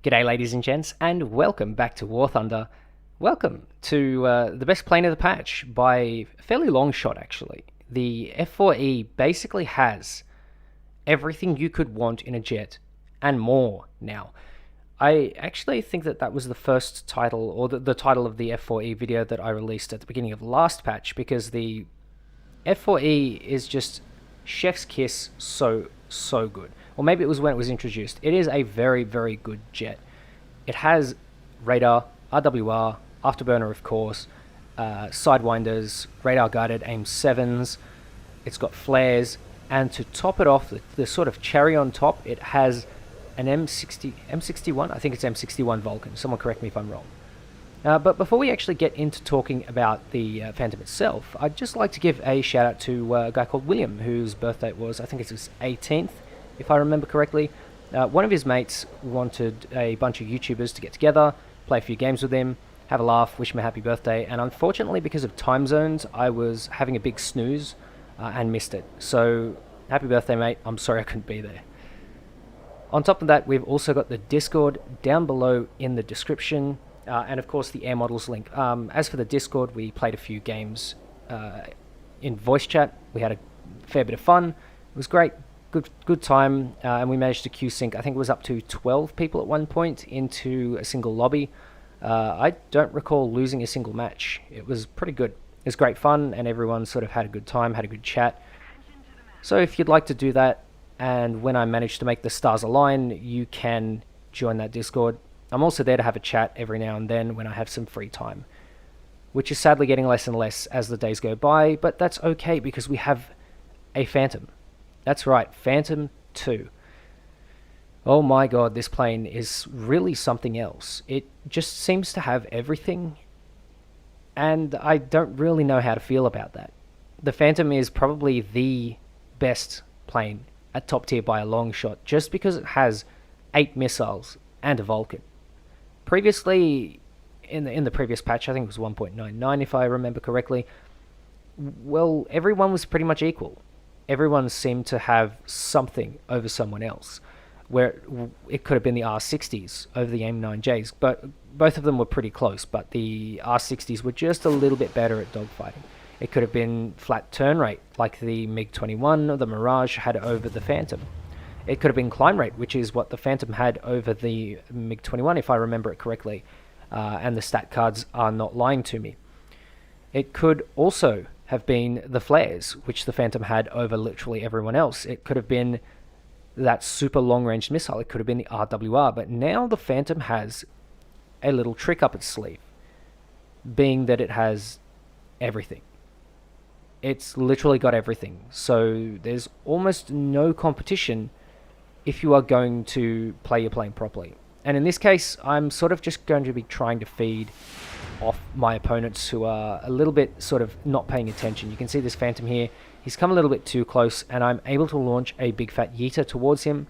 G'day ladies and gents, and welcome back to War Thunder. Welcome to the best plane of the patch by a fairly long shot actually. The F4E basically has everything you could want in a jet, and more now. I actually think that was the first title, or the title of the F4E video that I released at the beginning of last patch, because the F4E is just chef's kiss, so good. Or maybe it was when it was introduced. It is a very good jet. It has radar, RWR, afterburner of course, sidewinders, radar guided aim 7s, it's got flares, and to top it off, the sort of cherry on top, it has an M61, I think it's M61 Vulcan, someone correct me if I'm wrong. But before we actually get into talking about the Phantom itself, I'd just like to give a shout out to a guy called William, whose birthday it was, I think it's his 18th, if I remember correctly. One of his mates wanted a bunch of YouTubers to get together, play a few games with him, have a laugh, wish him a happy birthday, and unfortunately because of time zones, I was having a big snooze and missed it. So, happy birthday mate, I'm sorry I couldn't be there. On top of that, we've also got the Discord down below in the description, and of course the Air Models link. As for the Discord, we played a few games in voice chat. We had a fair bit of fun. It was great, good time, and we managed to queue sync. I think it was up to 12 people at one point into a single lobby. I don't recall losing a single match. It was pretty good. It was great fun, and everyone sort of had a good time, had a good chat. So if you'd like to do that, and when I manage to make the stars align, you can join that Discord. I'm also there to have a chat every now and then when I have some free time, which is sadly getting less and less as the days go by, but that's okay because we have a Phantom. That's right, Phantom 2. Oh my god, this plane is really something else. It just seems to have everything, and I don't really know how to feel about that. The Phantom is probably the best plane at top tier by a long shot, just because it has 8 missiles and a Vulcan. Previously, in the previous patch, I think it was 1.99 if I remember correctly, well, everyone was pretty much equal. Everyone seemed to have something over someone else, where it could have been the R60s over the AIM-9Js, but both of them were pretty close, but the R60s were just a little bit better at dogfighting. It could have been flat turn rate, like the MiG-21 or the Mirage had over the Phantom. It could have been climb rate, which is what the Phantom had over the MiG-21, if I remember it correctly, and the stat cards are not lying to me. It could also have been the flares, which the Phantom had over literally everyone else. It could have been that super long-range missile. It could have been the RWR, but now the Phantom has a little trick up its sleeve, being that it has everything. It's literally got everything, so there's almost no competition if you are going to play your plane properly. And in this case, I'm sort of just going to be trying to feed off my opponents who are a little bit sort of not paying attention. You can see this Phantom here, he's come a little bit too close, and I'm able to launch a big fat yeeter towards him,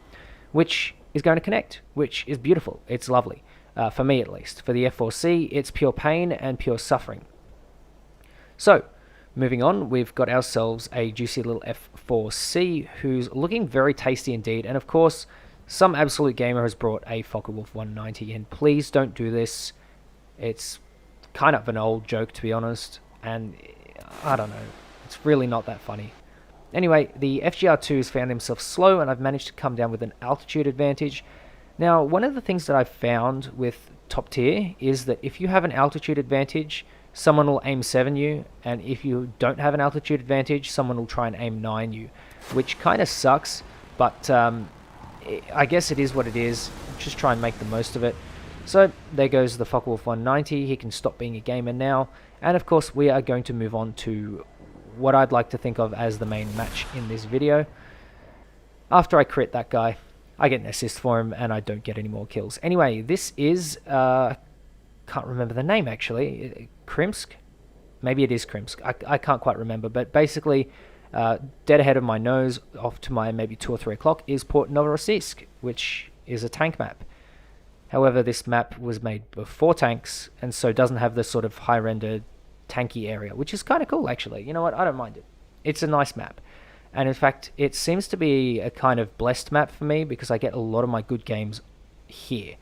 which is going to connect, which is beautiful. It's lovely, for me at least. For the F4C, it's pure pain and pure suffering. So, moving on, we've got ourselves a juicy little F4C who's looking very tasty indeed, and of course, some absolute gamer has brought a Focke-Wulf 190 in. Please don't do this. It's kind of an old joke, to be honest, and I don't know, it's really not that funny. Anyway, the FGR2 has found himself slow, and I've managed to come down with an altitude advantage. Now, one of the things that I've found with top tier is that if you have an altitude advantage, someone will aim 7 you, and if you don't have an altitude advantage, someone will try and aim 9 you, which kind of sucks, but I guess it is what it is. Just try and make the most of it. So there goes the Focke-Wulf 190. He can stop being a gamer now, and of course we are going to move on to what I'd like to think of as the main match in this video. After I crit that guy, I get an assist for him, and I don't get any more kills. Anyway, this is can't remember the name actually. Krimsk? Maybe it is Krimsk. I can't quite remember, but basically, dead ahead of my nose, off to my maybe 2 or 3 o'clock, is Port Novorossiysk, which is a tank map. However, this map was made before tanks, and so doesn't have this sort of high-rendered tanky area, which is kind of cool actually. You know what? I don't mind it. It's a nice map. And in fact, it seems to be a kind of blessed map for me because I get a lot of my good games here.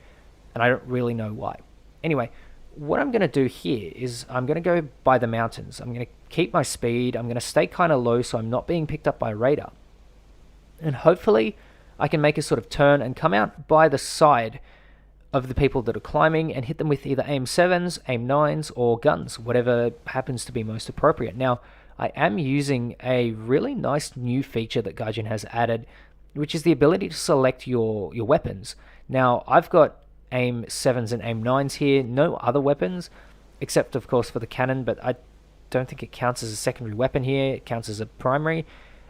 and I don't really know why. Anyway, what I'm going to do here is I'm going to go by the mountains. I'm going to keep my speed. I'm going to stay kind of low so I'm not being picked up by a radar. And hopefully I can make a sort of turn and come out by the side of the people that are climbing and hit them with either aim 7s, aim 9s, or guns, whatever happens to be most appropriate. Now, I am using a really nice new feature that Gaijin has added, which is the ability to select your weapons. Now, I've got aim 7s and aim 9s here, no other weapons, except of course for the cannon, but I don't think it counts as a secondary weapon here, it counts as a primary,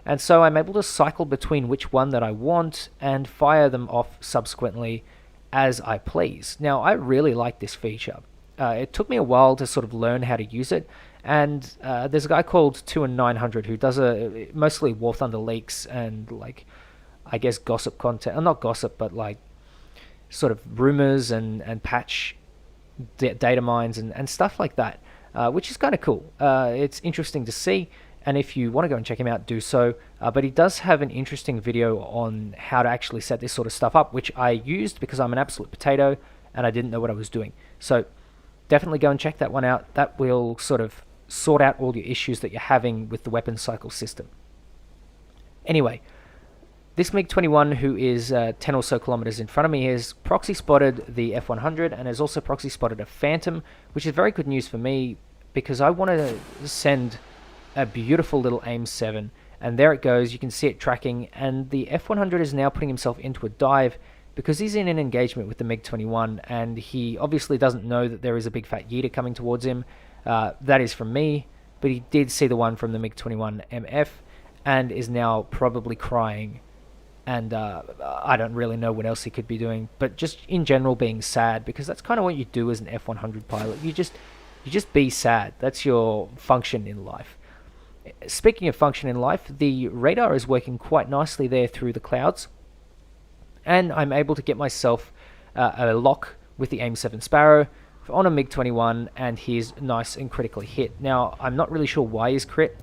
and so I'm able to cycle between which one that I want and fire them off subsequently as I please. Now, I really like this feature. It took me a while to sort of learn how to use it, and there's a guy called 2and900 who does mostly War Thunder leaks and, like, I guess gossip content, not gossip, but like sort of rumors and patch data mines and stuff like that, which is kind of cool. It's interesting to see, and if you want to go and check him out, do so. But he does have an interesting video on how to actually set this sort of stuff up, which I used because I'm an absolute potato and I didn't know what I was doing. So definitely go and check that one out. That will sort of sort out all your issues that you're having with the weapon cycle system. Anyway, this MiG-21, who is 10 or so kilometers in front of me, has proxy spotted the F-100 and has also proxy spotted a Phantom, which is very good news for me because I want to send a beautiful little aim 7, and there it goes. You can see it tracking, and the F-100 is now putting himself into a dive because he's in an engagement with the MiG-21, and he obviously doesn't know that there is a big fat yeeter coming towards him. That is from me, but he did see the one from the MiG-21 MF and is now probably crying. And I don't really know what else he could be doing, but just in general being sad, because that's kind of what you do as an F-100 pilot. You just be sad. That's your function in life. Speaking of function in life, the radar is working quite nicely there through the clouds, and I'm able to get myself a lock with the aim 7 Sparrow on a MiG-21, and he's nice and critically hit. Now, I'm not really sure why he's crit,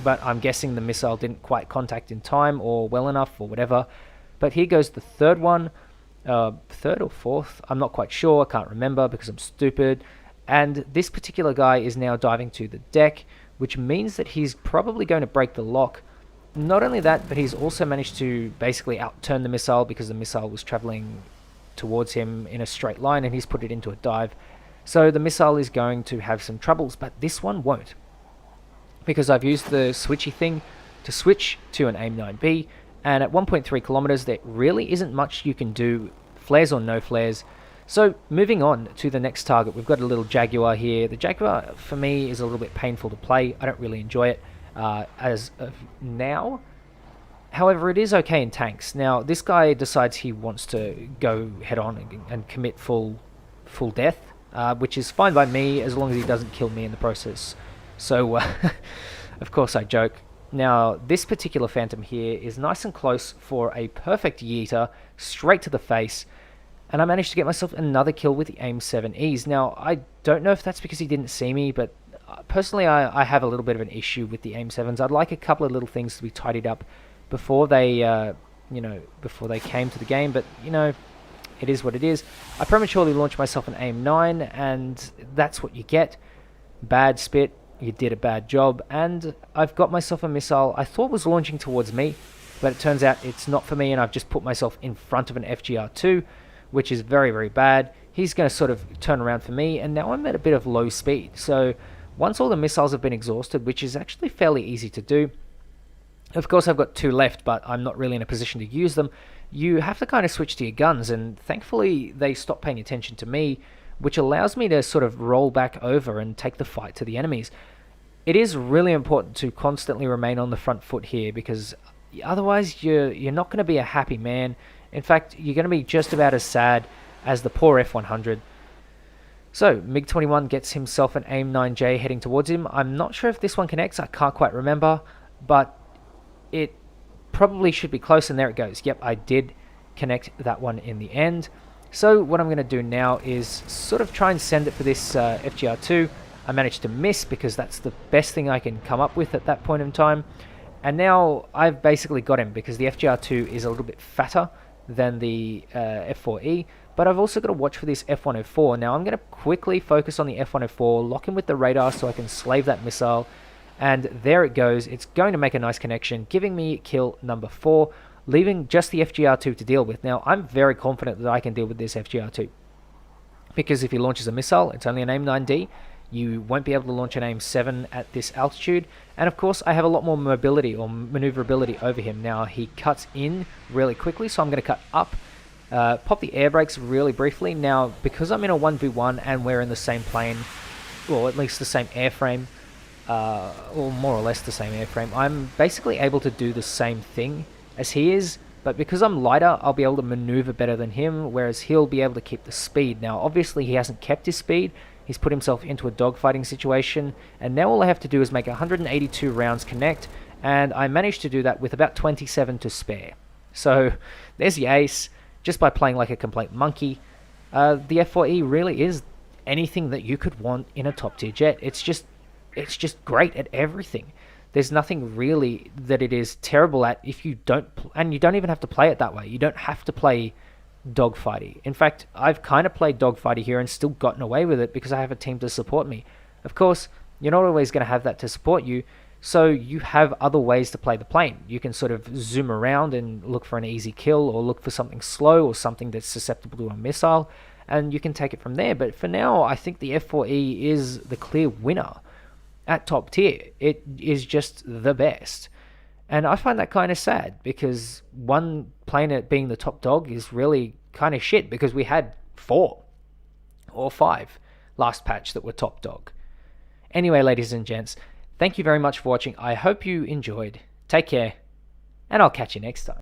but I'm guessing the missile didn't quite contact in time or well enough or whatever. But here goes the third one, third or fourth, I'm not quite sure, I can't remember because I'm stupid. And this particular guy is now diving to the deck, which means that he's probably going to break the lock. Not only that, but he's also managed to basically outturn the missile because the missile was traveling towards him in a straight line and he's put it into a dive. So the missile is going to have some troubles, but this one won't, because I've used the switchy thing to switch to an aim 9B, and at 1.3 kilometers there really isn't much you can do, flares or no flares. So moving on to the next target, we've got a little Jaguar here. The Jaguar for me is a little bit painful to play. I don't really enjoy it as of now. However, it is okay in tanks. Now this guy decides he wants to go head on and commit full death. Which is fine by me as long as he doesn't kill me in the process. So, of course I joke. Now, this particular Phantom here is nice and close for a perfect yeeter, straight to the face, and I managed to get myself another kill with the aim 7Es. Now, I don't know if that's because he didn't see me, but personally I have a little bit of an issue with the aim 7s. I'd like a couple of little things to be tidied up before they, before they came to the game, but, it is what it is. I prematurely launched myself an aim 9, and that's what you get. Bad spit, you did a bad job, and I've got myself a missile I thought was launching towards me, but it turns out it's not for me, and I've just put myself in front of an FGR-2, which is very, very bad. He's going to sort of turn around for me, and now I'm at a bit of low speed. So once all the missiles have been exhausted, which is actually fairly easy to do, of course I've got 2 left, but I'm not really in a position to use them. You have to kind of switch to your guns, and thankfully they stop paying attention to me, which allows me to sort of roll back over and take the fight to the enemies. It is really important to constantly remain on the front foot here, because otherwise you're not going to be a happy man. In fact, you're going to be just about as sad as the poor F-100. So, MiG-21 gets himself an aim 9J heading towards him. I'm not sure if this one connects, I can't quite remember, but it probably should be close, and there it goes. Yep, I did connect that one in the end. So what I'm going to do now is sort of try and send it for this FGR2. I managed to miss because that's the best thing I can come up with at that point in time. And now I've basically got him because the FGR2 is a little bit fatter than the F4E, but I've also got to watch for this F104. Now I'm going to quickly focus on the F104, lock in with the radar so I can slave that missile, and there it goes. It's going to make a nice connection, giving me kill number 4, leaving just the FGR2 to deal with. Now I'm very confident that I can deal with this FGR2, because if he launches a missile, it's only an AIM-9D. You won't be able to launch an AIM-7 at this altitude, and of course I have a lot more mobility or maneuverability over him. Now he cuts in really quickly, so I'm going to cut up, pop the air brakes really briefly. Now because I'm in a 1v1 and we're in the same plane, or at least the same airframe, or more or less the same airframe, I'm basically able to do the same thing as he is, but because I'm lighter, I'll be able to maneuver better than him, whereas he'll be able to keep the speed. Now obviously he hasn't kept his speed. He's put himself into a dogfighting situation, and now all I have to do is make 182 rounds connect, and I managed to do that with about 27 to spare. So there's the ace, just by playing like a complete monkey. The F4E really is anything that you could want in a top tier jet. It's just great at everything. There's nothing really that it is terrible at if you don't, and you don't even have to play it that way. You don't have to play dogfighty. In fact, I've kind of played dogfighty here and still gotten away with it because I have a team to support me. Of course, you're not always going to have that to support you, so you have other ways to play the plane. You can sort of zoom around and look for an easy kill, or look for something slow or something that's susceptible to a missile, and you can take it from there. But for now, I think the F4E is the clear winner at top tier. It is just the best. And I find that kind of sad, because one plane being the top dog is really kind of shit, because we had 4 or 5 last patch that were top dog. Anyway, ladies and gents, thank you very much for watching. I hope you enjoyed. Take care, and I'll catch you next time.